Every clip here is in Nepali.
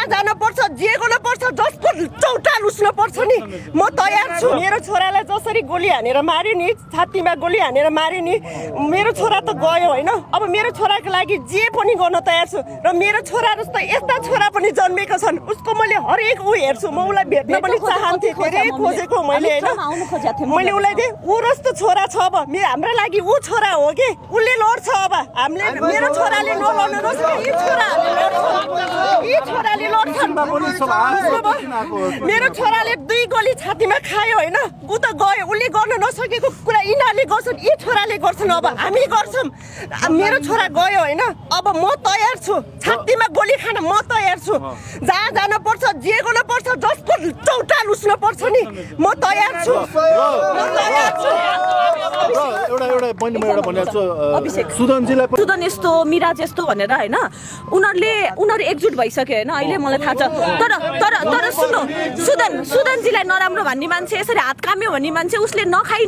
जहाँ जान पर्छ जे गर्न पर्छ जसको चौताल उस्न पर्छ नि म तयार छु मेरो छोरालाई जसरी गोली हानेर मार्यो नि छातीमा गोली हानेर मार्यो नि मेरो छोरा त गयो हैन अब मेरो छोराको लागि जे पनि गर्न तयार छु र मेरो छोरा जस्तो यस्ता छोरा पनि जन्मेका छन् उसको मैले हरेक उ हेर्छु म उलाई भेट्न पनि चाहन्थे धेरै खोजेको मैले हैन मैले उलाई दे उ जस्तो छोरा छ अब हाम्रो लागि उ छोरा हो के उले लड्छ अब हामीले मेरो छोराले नलड्नु नसके यी छोराले लड्छन् मेरो छोराले 2 गोली छातीमा खायो हैन उ त गयो उले गर्न नसकेको कुरा यिनीहरूले गर्छन् यी छोराले गर्छन् अब हामी गर्छौं मेरो छोरा गयो हैन अब म तयार छु छातीमा गोली खान म तयार छु जहाँ जान पर्छ जे गर्न पर्छ जसको चौताल उस्न पर्छ नि म तयार छु एउटा पनि म एउटा भनेको छु सुदन यस्तो मिराज यस्तो भनेर हैन उनीहरू एकजुट भइसक्यो हैन अहिले मलाई थाहा छ तर सुन्नु सुदनजीलाई नराम्रो भन्ने मान्छे यसरी हात काम्यो भन्ने मान्छे उसले नखाई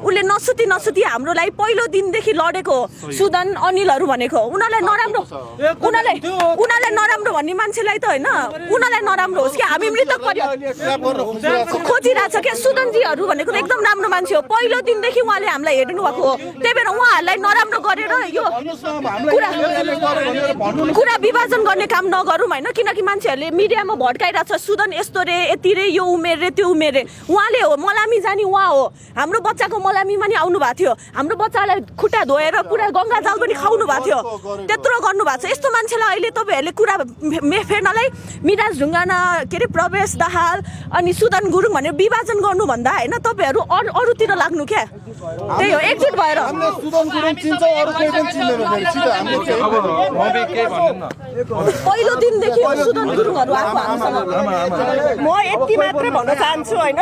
उसले नसुती हाम्रोलाई पहिलो दिनदेखि लडेको सुदन अनिलहरू भनेको उनीहरूलाई नराम्रो भन्ने मान्छेलाई त हैन उनीहरूलाई नराम्रो होस् कि हामी मृतक खोजिरहेछ क्या सुदनजीहरू भनेको त एकदम राम्रो मान्छे हो पहिलो दिनदेखि उहाँले हामीलाई हेर्नु भएको हो त्यही भएर उहाँहरूलाई नराम्रो गरेर यो कुरा विभाजन गर्ने काम नगरौँ हैन किनकि मान्छेहरूले मिडियामा भड्काइरहेछ सुदन यस्तो रे यति रे यो उमेर रे त्यो उमेर रे उहाँले हो मलामी जानी उहाँ हो हाम्रो बच्चाको मलामीमा नि आउनु भएको थियो हाम्रो बच्चालाई खुट्टा धोएर पुरा गङ्गा जल पनि खुवाउनु भएको थियो त्यत्रो गर्नु भएको छ यस्तो मान्छेलाई अहिले तपाईहरुले कुरा फेर्नलाई मिराज ढुङ्गाना के रे प्रवेश दाहाल अनि सुदन गुरुङ भनेर विभाजन गर्नु भन्दा हैन तपाईहरु अरुतिर लाग्नु क्या त्यही हो एकजुट भएर हामीले सुदन गुरुङ चिन्छ अरु केही पनि चिन्दैन फेरि सिधा हामीले के भन्नु न पहिलो दिनदेखि सुदन गुरुङहरु आएको हामीसँग म यति मात्र भन्न चाहन्छु हैन